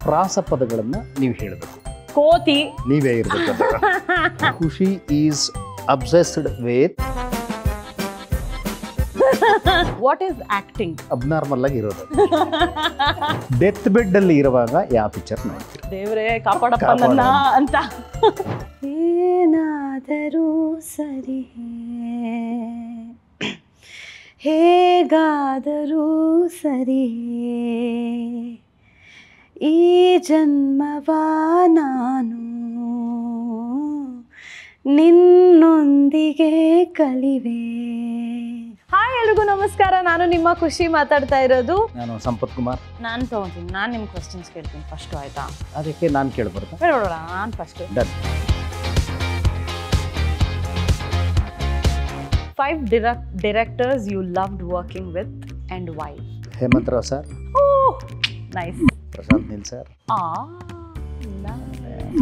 ಪ್ರಾಸಪದಗಳನ್ನು ನೀವು ಹೇಳಬೇಕು. ಕೋತಿ. ನೀವೇ ಇರಬೇಕು. ಖುಷಿ is obsessed with. What is acting? Abnormal ಆಗಿ ಇರೋದು. ಡೆತ್ ಬೆಡ್ ಅಲ್ಲಿ ಇರುವಾಗ ಯಾವ ಪಿಕ್ಚರ್ ನೋಡ್ತೀರಿ? ದೇವ್ರೇ ಕಾಪಾಡಪ್ಪ ನನ್ನ ಅಂತ. ಏನಾದರೂ ಸರಿ ಹೇಗಾದರೂ ಸರಿ ಈ ಜನ್ಮವ ನಾನು ನಿನ್ನೊಂದಿಗೆ ಕಲಿವೆ. ಹಾಯ್ ಎಲ್ರಿಗೂ ನಮಸ್ಕಾರ. ನಾನು ನಿಮ್ಮ ಖುಷಿ ಮಾತಾಡ್ತಾ ಇರೋದು. ನಾನು ಸಂಪತ್ ಕುಮಾರ್. ನಾನು ತಗೋತೀನಿ. ನಾನು ನಿಮ್ಮ ಕ್ವಶನ್ಸ್ ಕೇಳ್ತೀನಿ ಫಸ್ಟ್, ಆಯ್ತಾ? ಅದಕ್ಕೆ ನಾನು ಕೇಳ್ಬಾರ್ದು? ಹೇಳೋಣ, ನಾನು first. Done. 5 directors you loved working with and why? Hemanth Rao sir. Nice. Prashanth Neel sir.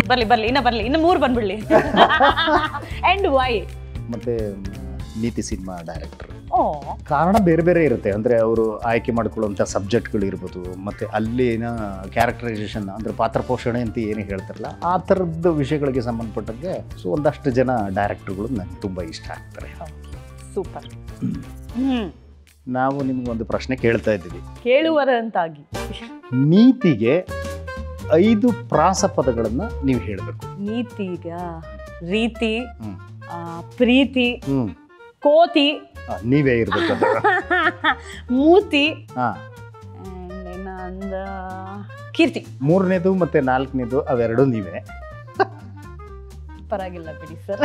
ಬರ್ಲಿ ಇನ್ನು 3 ಬಂದ್ಬಿಡ್ಲಿ. And Y? ಮತ್ತೆ ನೀತಿ ಸಿನಿಮಾ ಡೈರೆಕ್ಟರ್. ಕಾರಣ ಬೇರೆ ಬೇರೆ ಇರುತ್ತೆ. ಅಂದರೆ ಅವರು ಆಯ್ಕೆ ಮಾಡ್ಕೊಳ್ಳುವಂಥ ಸಬ್ಜೆಕ್ಟ್ಗಳು ಇರ್ಬೋದು, ಮತ್ತು ಅಲ್ಲಿನ ಕ್ಯಾರೆಕ್ಟರೈಸೇಷನ್ ಅಂದರೆ ಪಾತ್ರ ಪೋಷಣೆ ಅಂತ ಏನು ಹೇಳ್ತಾರಲ್ಲ ಆ ಥರದ ವಿಷಯಗಳಿಗೆ ಸಂಬಂಧಪಟ್ಟಂಗೆ ಒಂದಷ್ಟು ಜನ ಡೈರೆಕ್ಟರ್ಗಳು ನನಗೆ ತುಂಬ ಇಷ್ಟ ಆಗ್ತಾರೆ. ಸೂಪರ್. ನಾವು ನಿಮ್ಗೊಂದು ಪ್ರಶ್ನೆ ಕೇಳ್ತಾ ಇದ್ದೀವಿ, ಕೇಳುವರಂತಾಗಿ. ನೀತಿಗೆ 5 ಪ್ರಾಸಪದಗಳನ್ನು ನೀವು ಹೇಳಬೇಕು. ನೀತಿಗ ರೀತಿ, ಪ್ರೀತಿ, ಕೋತಿ, ನೀವೇ ಇರ್ಬೇಕು. ಮೂತಿ, ಕೀರ್ತಿ. 3ನೇದು ಮತ್ತೆ 4ನೇದು ಅವೆರಡು ನೀವೇ. ಪರವಾಗಿಲ್ಲ ಬಿಡಿ ಸರ್.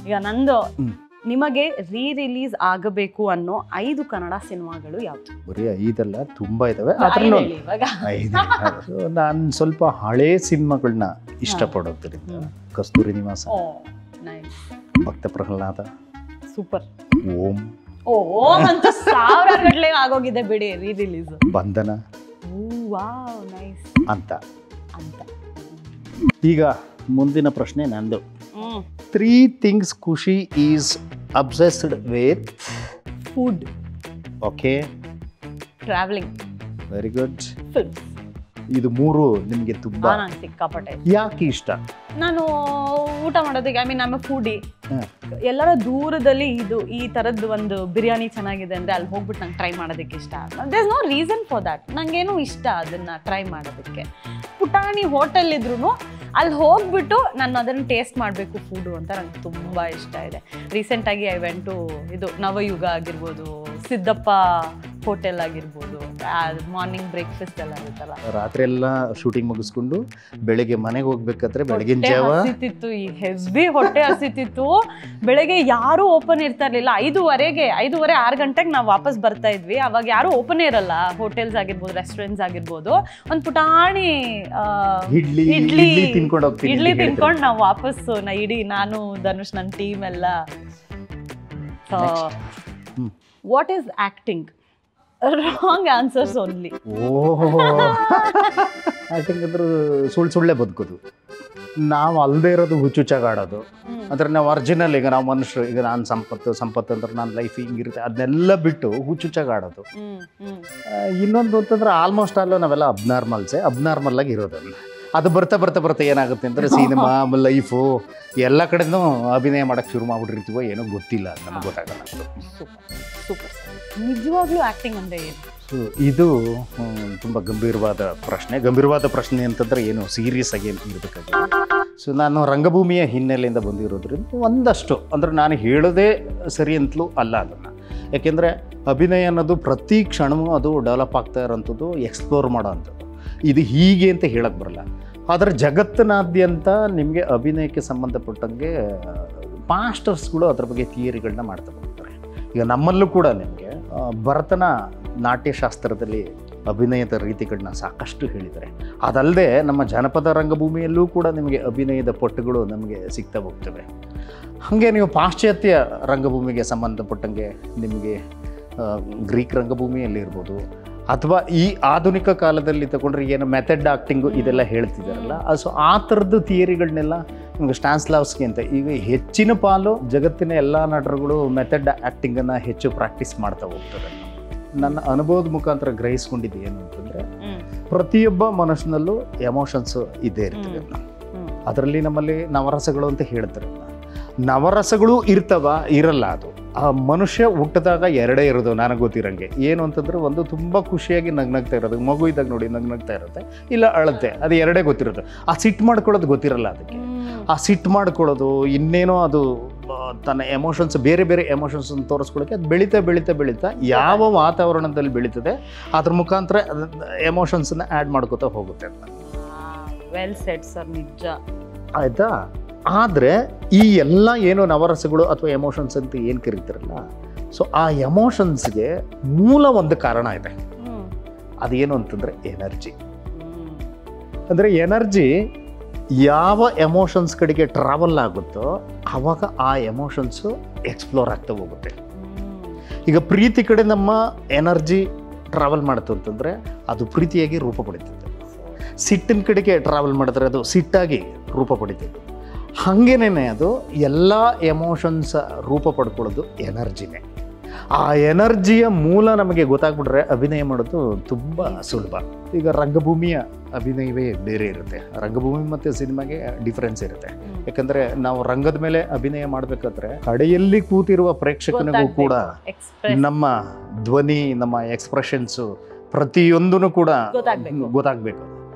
ಈಗ ನಂದು, ನಿಮಗೆ ರಿಲೀಸ್ ಆಗಬೇಕು ಅನ್ನೋ 5 ಕನ್ನಡ ಸಿನಿಮಾಗಳು ಯಾವ್ದು? ಬರೀ 5 ತುಂಬಾ ಇದಾವೆ. ನಾನು ಸ್ವಲ್ಪ ಹಳೇ ಸಿನಿಮಾಗಳನ್ನ ಇಷ್ಟಪಡೋದ್ರಿಂದ ಕಸ್ತೂರಿ ನಿವಾಸ, ಭಕ್ತ ಪ್ರಹ್ಲಾದ, ಸೂಪರ್, ಓಂ ಅಂತ 1000 ಗಟ್ಟಲೆ ಆಗೋಗಿದೆ ಬಿಡಿ ರಿಲೀಸ್. ಬಂಧನ ಅಂತ. ಈಗ ಮುಂದಿನ ಪ್ರಶ್ನೆ ನಂದು. 3 things ಖುಷಿ is obsessed with. Food. Okay. Travelling. Very good. Films. ಇದು 3 ನಿಮಗೆ ತುಂಬಾ ಸಿಕ್ಕಾಪಟ್ಟೆ. ಯಾಕೆ ಇಷ್ಟ? ನಾನು ಊಟ ಮಾಡೋದಕ್ಕೆ, ಐ ಮೀನ್ ನಮ್ಮ ಫುಡಿ. ಎಲ್ಲರ ದೂರದಲ್ಲಿ ಈ ಥರದ್ದು ಒಂದು ಬಿರಿಯಾನಿ ಚೆನ್ನಾಗಿದೆ ಅಂದರೆ ಅಲ್ಲಿ ಹೋಗ್ಬಿಟ್ಟು ನಂಗೆ ಟ್ರೈ ಮಾಡೋದಕ್ಕೆ ಇಷ್ಟ. There is no reason for that. ನನಗೇನು ಇಷ್ಟ ಅದನ್ನು ಟ್ರೈ ಮಾಡೋದಕ್ಕೆ. ಪುಟಾಣಿ ಹೋಟೆಲ್ ಇದ್ರೂ ಅಲ್ಲಿ ಹೋಗ್ಬಿಟ್ಟು ನಾನು ಅದನ್ನು ಟೇಸ್ಟ್ ಮಾಡಬೇಕು ಫುಡು ಅಂತ ನಂಗೆ ತುಂಬ ಇಷ್ಟ ಇದೆ. ರೀಸೆಂಟಾಗಿ ಐ ವೆಂಟ್ ಟು ಇದು ನವಯುಗ ಆಗಿರ್ಬೋದು, ಸಿದ್ದಪ್ಪ ಹೋಟೆಲ್ ಆಗಿರ್ಬೋದು, ಮಾರ್ನಿಂಗ್ ಬ್ರೇಕ್ಫಾಸ್ಟ್ ಎಲ್ಲ ಇರುತ್ತಲ್ಲ. ರಾತ್ರಿ ಎಲ್ಲ ಶೂಟಿಂಗ್ ಮುಗಿಸ್ಕೊಂಡು ಬೆಳಿಗ್ಗೆ ಮನೆಗೆ ಹೋಗ್ಬೇಕಾದ್ರೆ ಬೆಳಗಿನ ಜಾವ ಹಸಿತಿತ್ತು, ಈ ಹೆವಿ ಹೊಟ್ಟೆ ಹಸಿತಿತ್ತು. ಬೆಳಗ್ಗೆ ಯಾರೂ ಓಪನ್ ಇರ್ತಾ ಇರಲಿಲ್ಲ. 5:30 6 ಗಂಟೆಗೆ ನಾವು ವಾಪಸ್ ಬರ್ತಾ ಇದ್ವಿ. ಅವಾಗ ಯಾರು ಓಪನ್ ಇರಲ್ಲ, ಹೋಟೆಲ್ಸ್ ಆಗಿರ್ಬೋದು, ರೆಸ್ಟೋರೆಂಟ್ಸ್ ಆಗಿರ್ಬೋದು. ಒಂದು ಪುಟಾಣಿ ಇಡ್ಲಿ ತಿನ್ಕೊಂಡು ನಾವು ವಾಪಸ್ಸು ನಾನು ಧನುಷ್, ನನ್ನ ಟೀಮ್ ಎಲ್ಲ. What is acting? Wrong answers only. Acting ಅಂದ್ರೆ ಸುಳ್ಳೆ ಬದುಕೋದು. ನಾವು ಅಲ್ಲದೆ ಇರೋದು ಹುಚ್ಚುಚ್ಚಾಗಾಡೋದು. ಅಂದ್ರೆ ನಾವು ಒರಿಜಿನಲ್, ಈಗ ನಾವು ಮನುಷ್ಯರು, ಈಗ ನಾನು ಸಂಪತ್ತು ಅಂದ್ರೆ ನನ್ನ ಲೈಫ್ ಹಿಂಗಿರುತ್ತೆ, ಅದನ್ನೆಲ್ಲ ಬಿಟ್ಟು ಹುಚ್ಚುಚ್ಚಾಗಾಡೋದು. ಇನ್ನೊಂದು ಅಂತಂದ್ರೆ ಆಲ್ಮೋಸ್ಟ್ ಅಲ್ಲ ನಾವೆಲ್ಲ ಅಬ್ನಾರ್ಮಲ್ ಆಗಿ ಇರೋದಲ್ಲ. ಅದು ಬರ್ತಾ ಏನಾಗುತ್ತೆ ಅಂದರೆ ಸಿನಿಮಾ, ಲೈಫು ಎಲ್ಲ ಕಡೆನೂ ಅಭಿನಯ ಮಾಡೋಕ್ಕೆ ಶುರು ಮಾಡ್ಬಿಟ್ಟಿರ್ತೀವೋ ಏನೋ ಗೊತ್ತಿಲ್ಲ, ನಮಗೆ ಗೊತ್ತಾಗಲ್ಲ. ಸೂಪರ್. ನಿಜವಾಗ್ಲೂ ಆ್ಯಕ್ಟಿಂಗ್ ಅಂದರೆ ಏನು? ಸೊ ಇದು ತುಂಬ ಗಂಭೀರವಾದ ಪ್ರಶ್ನೆ ಅಂತಂದರೆ ಏನು ಸೀರಿಯಸ್ ಆಗಿ ಇರಬೇಕಾಗಿದೆ. ಸೊ ನಾನು ರಂಗಭೂಮಿಯ ಹಿನ್ನೆಲೆಯಿಂದ ಬಂದಿರೋದ್ರಿಂದ ಒಂದಷ್ಟು ಅಂದರೆ ನಾನು ಹೇಳೋದೇ ಸರಿ ಅಂತಲೂ ಅಲ್ಲ ಅದನ್ನು. ಯಾಕೆಂದರೆ ಅಭಿನಯ ಅನ್ನೋದು ಪ್ರತಿ ಕ್ಷಣವೂ ಅದು ಡೆವಲಪ್ ಆಗ್ತಾ ಇರೋಂಥದ್ದು, ಎಕ್ಸ್ಪ್ಲೋರ್ ಮಾಡೋ ಅಂಥದ್ದು. ಇದು ಹೀಗೆ ಅಂತ ಹೇಳಕ್ಕೆ ಬರಲ್ಲ. ಆದರೆ ಜಗತ್ತಿನಾದ್ಯಂತ ನಿಮಗೆ ಅಭಿನಯಕ್ಕೆ ಸಂಬಂಧಪಟ್ಟಂಗೆ ಮಾಸ್ಟರ್ಸ್ಗಳು ಅದ್ರ ಬಗ್ಗೆ ಥಿಯರಿಗಳನ್ನ ಮಾಡ್ತಾ ಬರ್ತಾರೆ. ಈಗ ನಮ್ಮಲ್ಲೂ ಕೂಡ ನಿಮಗೆ ಭರತನ ನಾಟ್ಯಶಾಸ್ತ್ರದಲ್ಲಿ ಅಭಿನಯದ ರೀತಿಗಳನ್ನ ಸಾಕಷ್ಟು ಹೇಳಿದ್ದಾರೆ. ಅದಲ್ಲದೆ ನಮ್ಮ ಜನಪದ ರಂಗಭೂಮಿಯಲ್ಲೂ ಕೂಡ ನಿಮಗೆ ಅಭಿನಯದ ಪಟ್ಟುಗಳು ನಮಗೆ ಸಿಗ್ತಾ ಹೋಗ್ತವೆ. ಹಾಗೆ ನೀವು ಪಾಶ್ಚಾತ್ಯ ರಂಗಭೂಮಿಗೆ ಸಂಬಂಧಪಟ್ಟಂಗೆ ನಿಮಗೆ ಗ್ರೀಕ್ ರಂಗಭೂಮಿಯಲ್ಲಿರ್ಬೋದು, ಅಥವಾ ಈ ಆಧುನಿಕ ಕಾಲದಲ್ಲಿ ತಗೊಂಡ್ರೆ ಏನು ಮೆಥಡ್ ಆ್ಯಕ್ಟಿಂಗು ಇದೆಲ್ಲ ಹೇಳ್ತಿದ್ದಾರಲ್ಲ, ಸೊ ಆ ಥರದ್ದು ಥಿಯರಿಗಳನ್ನೆಲ್ಲ ನಿಮಗೆ ಸ್ಟಾನ್ಸ್ಲಾವ್ಸ್ಕಿ ಅಂತ. ಈಗ ಹೆಚ್ಚಿನ ಪಾಲು ಜಗತ್ತಿನ ಎಲ್ಲ ನಟರುಗಳು ಮೆಥಡ್ ಆ್ಯಕ್ಟಿಂಗನ್ನು ಹೆಚ್ಚು ಪ್ರಾಕ್ಟೀಸ್ ಮಾಡ್ತಾ ಹೋಗ್ತಾರೆ. ನನ್ನ ಅನುಭವದ ಮುಖಾಂತರ ಗ್ರಹಿಸ್ಕೊಂಡಿದ್ದು ಏನು ಅಂತಂದರೆ, ಪ್ರತಿಯೊಬ್ಬ ಮನುಷ್ಯನಲ್ಲೂ ಎಮೋಷನ್ಸ್ ಇದ್ದೇ ಇರ್ತವೆ. ಅದರಲ್ಲಿ ನಮ್ಮಲ್ಲಿ ನವರಸಗಳು ಅಂತ ಹೇಳ್ತಾರೆ. ನವರಸಗಳು ಇರ್ತವ, ಇರಲ್ಲ. ಅದು ಆ ಮನುಷ್ಯ ಹುಟ್ಟಿದಾಗ ಎರಡೇ ಇರೋದು ನನಗೆ ಗೊತ್ತಿರಂಗೆ. ಏನು ಅಂತಂದ್ರೆ, ಒಂದು ತುಂಬ ಖುಷಿಯಾಗಿ ನಗ್ನಗ್ತಾ ಇರೋದು, ಮಗು ಇದ್ದಾಗ ನೋಡಿ ನಗ್ನಗ್ತಾ ಇರುತ್ತೆ, ಇಲ್ಲ ಅಳುತ್ತೆ, ಅದು ಎರಡೇ ಗೊತ್ತಿರುತ್ತೆ. ಆ ಸಿಟ್ಟು ಮಾಡ್ಕೊಳ್ಳೋದು ಗೊತ್ತಿರಲ್ಲ ಅದಕ್ಕೆ. ಆ ಸಿಟ್ಟು ಮಾಡ್ಕೊಳ್ಳೋದು ಇನ್ನೇನೋ ಅದು ತನ್ನ ಎಮೋಷನ್ಸ್, ಬೇರೆ ಬೇರೆ ಎಮೋಷನ್ಸ್ ತೋರಿಸ್ಕೊಳ್ಳೋಕೆ ಅದು ಬೆಳೀತಾ ಬೆಳೀತಾ ಬೆಳೀತಾ ಯಾವ ವಾತಾವರಣದಲ್ಲಿ ಬೆಳೀತದೆ ಅದ್ರ ಮುಖಾಂತರ ಎಮೋಷನ್ಸನ್ನ ಆ್ಯಡ್ ಮಾಡ್ಕೋತಾ ಹೋಗುತ್ತೆ ಅಂತ. ವೆಲ್ ಸೆಡ್ ಸರ್, ನಿಜ. ಆಯಿತಾ? ಆದರೆ ಈ ಎಲ್ಲ ಏನು ನವರಸಗಳು ಅಥವಾ ಎಮೋಷನ್ಸ್ ಅಂತ ಏನು ಕರೀತಾರಲ್ಲ, ಸೊ ಆ ಎಮೋಷನ್ಸ್ಗೆ ಮೂಲ ಒಂದು ಕಾರಣ ಇದೆ. ಅದೇನು ಅಂತಂದರೆ ಎನರ್ಜಿ. ಅಂದರೆ ಎನರ್ಜಿ ಯಾವ ಎಮೋಷನ್ಸ್ ಕಡೆಗೆ ಟ್ರಾವೆಲ್ ಆಗುತ್ತೋ ಆವಾಗ ಆ ಎಮೋಷನ್ಸು ಎಕ್ಸ್ಪ್ಲೋರ್ ಆಗ್ತಾ ಹೋಗುತ್ತೆ. ಈಗ ಪ್ರೀತಿ ಕಡೆ ನಮ್ಮ ಎನರ್ಜಿ ಟ್ರಾವೆಲ್ ಮಾಡ್ತು ಅಂತಂದರೆ ಅದು ಪ್ರೀತಿಯಾಗಿ ರೂಪ ಪಡಿತದೆ. ಸಿಟ್ಟಿನ ಕಡೆಗೆ ಟ್ರಾವೆಲ್ ಮಾಡಿದ್ರೆ ಅದು ಸಿಟ್ಟಾಗಿ ರೂಪ ಪಡಿತದೆ. ಹಾಗೇನೇ ಅದು ಎಲ್ಲ ಎಮೋಷನ್ಸ್ ರೂಪ ಪಡ್ಕೊಳ್ಳೋದು ಎನರ್ಜಿನೇ. ಆ ಎನರ್ಜಿಯ ಮೂಲ ನಮಗೆ ಗೊತ್ತಾಗ್ಬಿಟ್ರೆ ಅಭಿನಯ ಮಾಡೋದು ತುಂಬ ಸುಲಭ. ಈಗ ರಂಗಭೂಮಿಯ ಅಭಿನಯವೇ ಬೇರೆ ಇರುತ್ತೆ, ರಂಗಭೂಮಿ ಮತ್ತು ಸಿನಿಮಾಗೆ ಡಿಫ್ರೆನ್ಸ್ ಇರುತ್ತೆ. ಯಾಕಂದರೆ ನಾವು ರಂಗದ ಮೇಲೆ ಅಭಿನಯ ಮಾಡಬೇಕಾದ್ರೆ ಕಡೆಯಲ್ಲಿ ಕೂತಿರುವ ಪ್ರೇಕ್ಷಕನಿಗೂ ಕೂಡ ನಮ್ಮ ಧ್ವನಿ, ನಮ್ಮ ಎಕ್ಸ್ಪ್ರೆಷನ್ಸು ಪ್ರತಿಯೊಂದೂ ಕೂಡ ಗೊತ್ತಾಗಬೇಕು.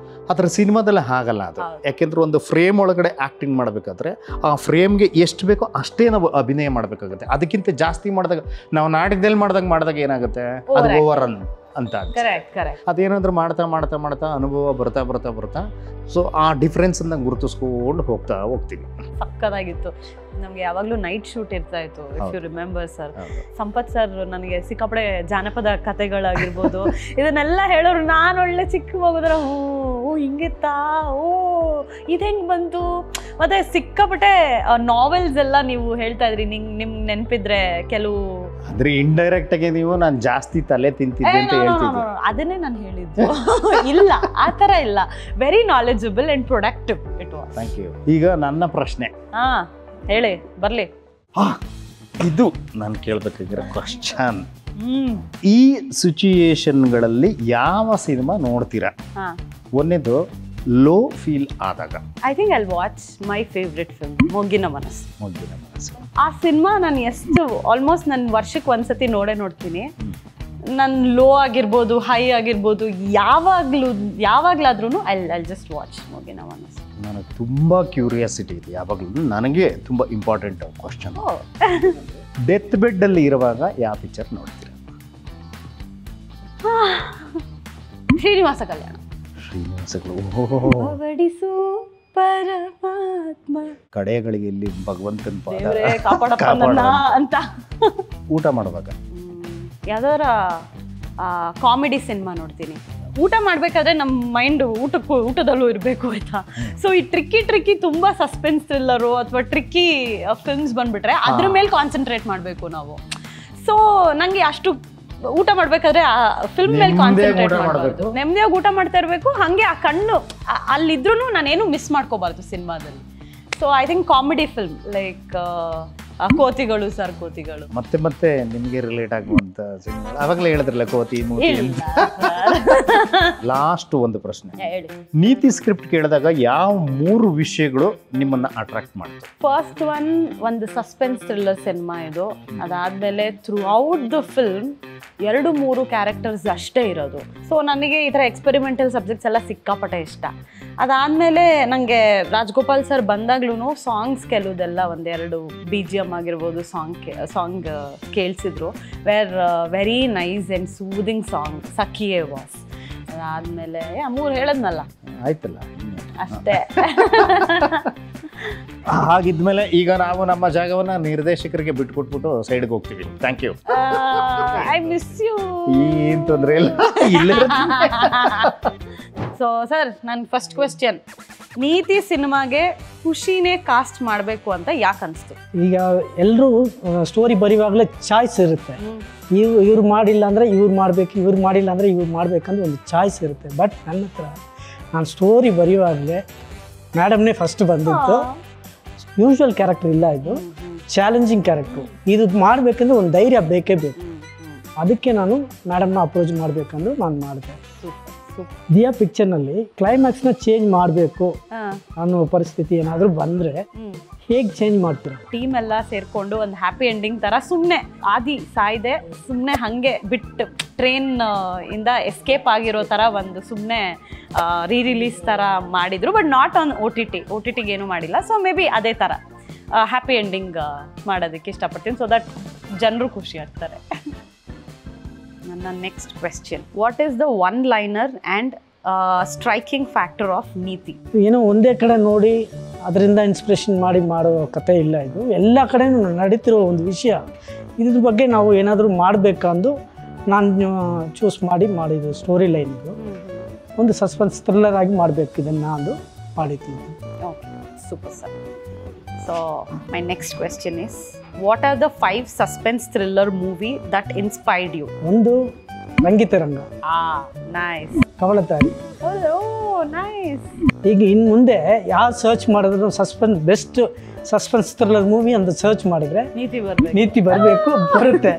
ಆದರೆ ಸಿನಿಮಾದಲ್ಲಿ ಹಾಗಲ್ಲ ಅದು. ಯಾಕೆಂದ್ರೆ ಒಂದು ಫ್ರೇಮ್ ಒಳಗಡೆ ಆ್ಯಕ್ಟಿಂಗ್ ಮಾಡಬೇಕಾದ್ರೆ ಆ ಫ್ರೇಮ್ಗೆ ಎಷ್ಟು ಬೇಕೋ ಅಷ್ಟೇ ನಾವು ಅಭಿನಯ ಮಾಡಬೇಕಾಗುತ್ತೆ. ಅದಕ್ಕಿಂತ ಜಾಸ್ತಿ ಮಾಡಿದಾಗ, ನಾವು ನಾಡಿದ್ದಲ್ಲಿ ಮಾಡಿದಾಗ ಏನಾಗುತ್ತೆ, ಅದು ಓವರ್ ಅಂತ. ಅದೇನಾದ್ರೂ ಮಾಡ್ತಾ ಮಾಡ್ತಾ ಮಾಡ್ತಾ ಅನುಭವ ಬರ್ತಾ ಸೊ ಆ ಡಿಫ್ರೆನ್ಸನ್ನು ಗುರುತಿಸ್ಕೊಂಡು ಹೋಗ್ತೀವಿ. ಸಕ್ಕದಾಗಿತ್ತು. ನಮಗೆ ಯಾವಾಗಲೂ ನೈಟ್ ಶೂಟ್ ಇರ್ತಾ ಇತ್ತು, if you remember sir. Sampath sir ನನಗೆ ಸಿಕ್ಕಾಪಡೆ ಜಾನಪದ ಕಥೆಗಳಾಗಿರ್ಬೋದು ಇದನ್ನೆಲ್ಲ ಹೇಳೋರು. ನಾನು ಒಳ್ಳೆ ಚಿಕ್ಕ ಮಗುದ್ರ ಓ ಹಿಂಗಿತ್ತಾ, ಓ ಇದು ಹೆಂಗೆ ಬಂತು. ಮತ್ತೆ ಸಿಕ್ಕಾಪಟ್ಟೆ ನಾವೆಲ್ಸ್ ಎಲ್ಲ ನೀವು ಹೇಳ್ತಾ ಇದ್ರಿ, ನಿಮ್ಗೆ ನೆನಪಿದ್ರೆ ಕೆಲವು. ಅಂದ್ರೆ ಇಂಡೈರೆಕ್ಟ್ ಆಗಿ ನೀವು ನಾನು ಜಾಸ್ತಿ ತಲೆ ತಿಂತಿದ್ದೆ ಅಂತ ಹೇಳ್ತಿದ್ದೆ. ಅದನ್ನೇ ನಾನು ಹೇಳಿದ್ದು. ಇಲ್ಲ, ಆ ಥರ ಇಲ್ಲ. Very knowledgeable and productive it was. Thank you. ಈಗ ನನ್ನ ಪ್ರಶ್ನೆ. ಹೇಳಿ, ಬರ್ಲಿ. ಇದು ನಾನು ಕೇಳಬೇಕಾಗಿರೋ ಕ್ವಶನ್. ಈ ಸಿಚುಯೇಷನ್ಗಳಲ್ಲಿ ಯಾವ ಸಿನಿಮಾ ನೋಡ್ತೀರಾ? ಒಂದೇದು ಲೋ ಫೀಲ್ ಆದಾಗ. I think I watch my favourite film Moggina Manasu. ಆ ಸಿನಿಮಾ ನಾನು ಎಷ್ಟು ಆಲ್ಮೋಸ್ಟ್ ನಾನು ವರ್ಷಕ್ಕೆ ಒಂದ್ಸತಿ ನೋಡ್ತೀನಿ. ನಾನು ಲೋ ಆಗಿರ್ಬೋದು, ಹೈ ಆಗಿರ್ಬೋದು, ಯಾವಾಗ್ಲಾದ್ರೂ ಐ ಜಸ್ಟ್ ವಾಚ್ ಮೊಗ್ಗಿನ ಮನಸ್ಸು. ನನಗೆ ತುಂಬ ಕ್ಯೂರಿಯಾಸಿಟಿ ಇದೆ ಯಾವಾಗಲೂ. ನನಗೆ ತುಂಬ ಇಂಪಾರ್ಟೆಂಟ್ ಕ್ವಶನ್. ಡೆತ್ ಬೆಡ್ಡಲ್ಲಿ ಇರುವಾಗ ಯಾವ ಪಿಕ್ಚರ್ ನೋಡ್ತೀರಾ? ಶ್ರೀನಿವಾಸ ಕಲ್ಯಾಣ. ಕಡೆಗಳಿಗೆ ಇಲ್ಲಿ ಭಗವಂತನ ಅಂತ ಊಟ ಮಾಡುವಾಗ ಯಾವ್ದಾರ ಕಾಮಿಡಿ ಸಿನಿಮಾ ನೋಡ್ತೀನಿ. ಊಟ ಮಾಡ್ಬೇಕಾದ್ರೆ ನಮ್ಮ ಮೈಂಡ್ ಊಟದಲ್ಲೂ ಇರಬೇಕು ಆಯ್ತಾ. ಸೊ ಈ ಟ್ರಿಕ್ಕಿ ತುಂಬಾ ಸಸ್ಪೆನ್ಸ್ ಥ್ರಿಲ್ಲರು ಅಥವಾ ಟ್ರಿಕ್ಕಿ ಫಿಲ್ಮ್ಸ್ ಬಂದ್ಬಿಟ್ರೆ ಅದ್ರ ಮೇಲೆ ಕಾನ್ಸಂಟ್ರೇಟ್ ಮಾಡಬೇಕು ನಾವು. ಸೊ ನಂಗೆ ಅಷ್ಟು ಊಟ ಮಾಡ್ಬೇಕಾದ್ರೆ ಆ ಫಿಲ್ಮ್ ಮೇಲೆ ಕಾನ್ಸಂಟ್ರೇಟ್ ಮಾಡಬೇಕು, ನೆಮ್ಮದಿಯಾಗಿ ಊಟ ಮಾಡ್ತಾ ಇರಬೇಕು. ಹಾಗೆ ಆ ಕಣ್ಣು ಅಲ್ಲಿದ್ರೂ ನಾನೇನು ಮಿಸ್ ಮಾಡ್ಕೋಬಾರ್ದು ಸಿನಿಮಾದಲ್ಲಿ. So I think comedy film like ಕೋತಿಗಳು ಸರ್, ಕೋತಿಗಳು. ಮತ್ತೆ ನಿಮಗೆ ರಿಲೇಟ್ ಆಗುವಂತ ಸಿನಿಮಾ ಅವಾಗಲೇ ಹೇಳಿದ್ರಲ್ಲ, ಕೋತಿ ಮೂತಿ. ಲಾಸ್ಟ್ ಒಂದು ಪ್ರಶ್ನೆ. ನೀತಿ ಸ್ಕ್ರಿಪ್ಟ್ ಕೇಳಿದಾಗ ಯಾವ 3 ವಿಷಯಗಳು ನಿಮ್ಮನ್ನ ಅಟ್ರಾಕ್ಟ್ ಮಾಡ್ತವೆ? ಫಸ್ಟ್ ಒಂದು ಸಸ್ಪೆನ್ಸ್ ಥ್ರಿಲ್ಲರ್ ಸಿನಿಮಾ ಇದು. ಅದಾದ್ಮೇಲೆ through out the film 2-3 characters ಅಷ್ಟೇ ಇರೋದು. ಸೊ ನನಗೆ ಈ ಥರ ಎಕ್ಸ್ಪೆರಿಮೆಂಟಲ್ ಸಬ್ಜೆಕ್ಟ್ಸ್ ಎಲ್ಲ ಸಿಕ್ಕಾಪಟ್ಟೆ ಇಷ್ಟ. ಅದಾದಮೇಲೆ ನನಗೆ ರಾಜ್ಗೋಪಾಲ್ ಸರ್ ಬಂದಾಗ್ಲೂ ಸಾಂಗ್ಸ್ ಕೆಲವುದೆಲ್ಲ 1-2 BGM ಆಗಿರ್ಬೋದು ಸಾಂಗ್ ಕೇಳಿಸಿದ್ರು. Very nice and soothing song Sakhiye was. ಅದಾದಮೇಲೆ 3 ಹೇಳದ್ನಲ್ಲ, ಆಯ್ತಲ್ಲ ಅಷ್ಟೇ. ಹಾಗಿದ್ಮೇಲೆ ಈಗ ನಾವು ನಮ್ಮ ಜಾಗವನ್ನ ನಿರ್ದೇಶಕರಿಗೆ ಬಿಟ್ಕೊಟ್ಬಿಟ್ಟು ಸೈಡ್ಗೆ ಹೋಗ್ತೀವಿ. Thank you. I miss you. ಏನು ತೊಂದರೆ ಇಲ್ಲ. ಸೊ ಸರ್, ನನ್ನ ಫಸ್ಟ್ ಕ್ವೆಶ್ಚನ್, ನೀತಿ ಸಿನಿಮಾಗೆ ಖುಷಿನೇ ಕಾಸ್ಟ್ ಮಾಡಬೇಕು ಅಂತ ಯಾಕೆ ಅನಿಸ್ತು? ಈಗ ಎಲ್ಲರೂ ಸ್ಟೋರಿ ಬರೆಯುವಾಗಲೇ ಚಾಯ್ಸ್ ಇರುತ್ತೆ. ಇವ್ರು ಮಾಡಿಲ್ಲ ಅಂದರೆ ಇವ್ರು ಮಾಡಬೇಕು, ಇವ್ರು ಮಾಡಿಲ್ಲ ಅಂದರೆ ಇವ್ರು ಮಾಡಬೇಕಂದ್ರೆ ಒಂದು ಚಾಯ್ಸ್ ಇರುತ್ತೆ. ಬಟ್ ನನ್ನ ಹತ್ರ ನಾನು ಸ್ಟೋರಿ ಬರೆಯುವಾಗಲೇ ಮೇಡಮ್ನೇ ಫಸ್ಟ್ ಬಂದಿತ್ತು. ಯೂಶ್ವಲ್ ಕ್ಯಾರೆಕ್ಟರ್ ಇಲ್ಲ, ಇದು ಚಾಲೆಂಜಿಂಗ್ ಕ್ಯಾರೆಕ್ಟ್ರು. ಇದು ಮಾಡಬೇಕಂದ್ರೆ ಒಂದು ಧೈರ್ಯ ಬೇಕೇ ಬೇಕು. ಅದಕ್ಕೆ ನಾನು ಮೇಡಮ್ನ ಅಪ್ರೋಚ್ ಮಾಡಬೇಕಂದ್ರೆ ನಾನು ಮಾಡಿದೆ. ದಿಯಾ ಪಿಕ್ಚರ್ನಲ್ಲಿ ಕ್ಲೈಮ್ಯಾಕ್ಸ್ನ ಚೇಂಜ್ ಮಾಡಬೇಕು ಅನ್ನೋ ಪರಿಸ್ಥಿತಿ ಏನಾದರೂ ಬಂದರೆ ಹೇಗೆ ಚೇಂಜ್ ಮಾಡ್ತೀರಾ? ಟೀಮ್ ಎಲ್ಲ ಸೇರ್ಕೊಂಡು ಒಂದು ಹ್ಯಾಪಿ ಎಂಡಿಂಗ್ ಥರ ಸುಮ್ಮನೆ ಆದಿ ಸಾಯ್ದೆ ಸುಮ್ಮನೆ ಹಾಗೆ ಬಿಟ್ಟು ಟ್ರೈನ್ ಇಂದ ಎಸ್ಕೇಪ್ ಆಗಿರೋ ಥರ ಒಂದು ಸುಮ್ಮನೆ ರೀ-ರಿಲೀಸ್ ಥರ ಮಾಡಿದರು, but not on O T ಟಿಗೆ ಏನೂ ಮಾಡಿಲ್ಲ. ಸೊ ಮೇ ಬಿ ಅದೇ ಥರ ಹ್ಯಾಪಿ ಎಂಡಿಂಗ್ ಮಾಡೋದಕ್ಕೆ ಇಷ್ಟಪಡ್ತೀನಿ, ಸೊ ದಟ್ ಜನರು ಖುಷಿ ಆಗ್ತಾರೆ. ನನ್ನ next question, what is the one liner and striking factor of ನೀತಿ? ಏನೋ ಒಂದೇ ಕಡೆ ನೋಡಿ ಅದರಿಂದ ಇನ್ಸ್ಪಿರೇಷನ್ ಮಾಡಿ ಮಾಡೋ ಕತೆ ಇಲ್ಲ, ಇದು ಎಲ್ಲ ಕಡೆನೂ ನಡೀತಿರೋ ಒಂದು ವಿಷಯ. ಇದ್ರ ಬಗ್ಗೆ ನಾವು ಏನಾದರೂ ಮಾಡಬೇಕಂದು ನಾನು ಚೂಸ್ ಮಾಡಿದ್ದು ಸ್ಟೋರಿ ಲೈನ್. ಇದು ಒಂದು ಸಸ್ಪೆನ್ಸ್ ಥ್ರಿಲ್ಲರ್ ಆಗಿ ಮಾಡಬೇಕು, ಇದನ್ನು ಅಂದು ಮಾಡಿದ್ದೀನಿ. Okay, super sir. So my next question is, what are the 5 suspense thriller movie that inspired you? ಒಂದು ರಂಗಿತರಂಗ, ನೈಸ್. ಕವಳತಾರಿ. ನೈಸ್. ಈಗ ಇನ್ನು ಮುಂದೆ ಯಾವ ಸರ್ಚ್ ಮಾಡಿದ್ರು ಬೆಸ್ಟ್ ಸಸ್ಪೆನ್ಸ್ ಥ್ರಿಲ್ಲರ್ ಮೂವಿ ಅಂತ ಸರ್ಚ್ ಮಾಡಿದ್ರೆ ನೀತಿ ಬರಬೇಕು, ಬರುತ್ತೆ.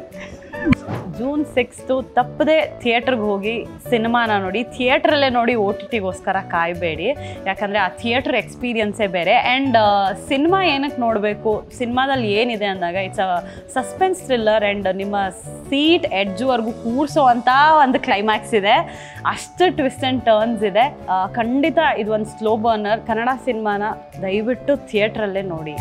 ಜೂನ್ 6 ತಪ್ಪದೆ ಥಿಯೇಟ್ರಿಗೆ ಹೋಗಿ ಸಿನಿಮಾನ ನೋಡಿ, ಥಿಯೇಟ್ರಲ್ಲೇ ನೋಡಿ, ಒ ಟಿ ಟಿಗೋಸ್ಕರ ಕಾಯಬೇಡಿ, ಯಾಕಂದರೆ ಆ ಥಿಯೇಟ್ರ್ ಎಕ್ಸ್ಪೀರಿಯನ್ಸೇ ಬೇರೆ. ಆ್ಯಂಡ್ ಸಿನಿಮಾ ಏನಕ್ಕೆ ನೋಡಬೇಕು, ಸಿನಿಮಾದಲ್ಲಿ ಏನಿದೆ ಅಂದಾಗ it's a suspense thriller and ನಿಮ್ಮ ಸೀಟ್ ಎಡ್ಜ್ವರೆಗೂ ಕೂರಿಸೋ ಅಂಥ ಒಂದು ಕ್ಲೈಮ್ಯಾಕ್ಸ್ ಇದೆ, ಅಷ್ಟು ಟ್ವಿಸ್ಟ್ ಆ್ಯಂಡ್ ಟರ್ನ್ಸ್ ಇದೆ. ಖಂಡಿತ ಇದು ಒಂದು ಸ್ಲೋ ಬರ್ನರ್. ಕನ್ನಡ ಸಿನಿಮಾನ ದಯವಿಟ್ಟು ಥಿಯೇಟ್ರಲ್ಲೇ ನೋಡಿ.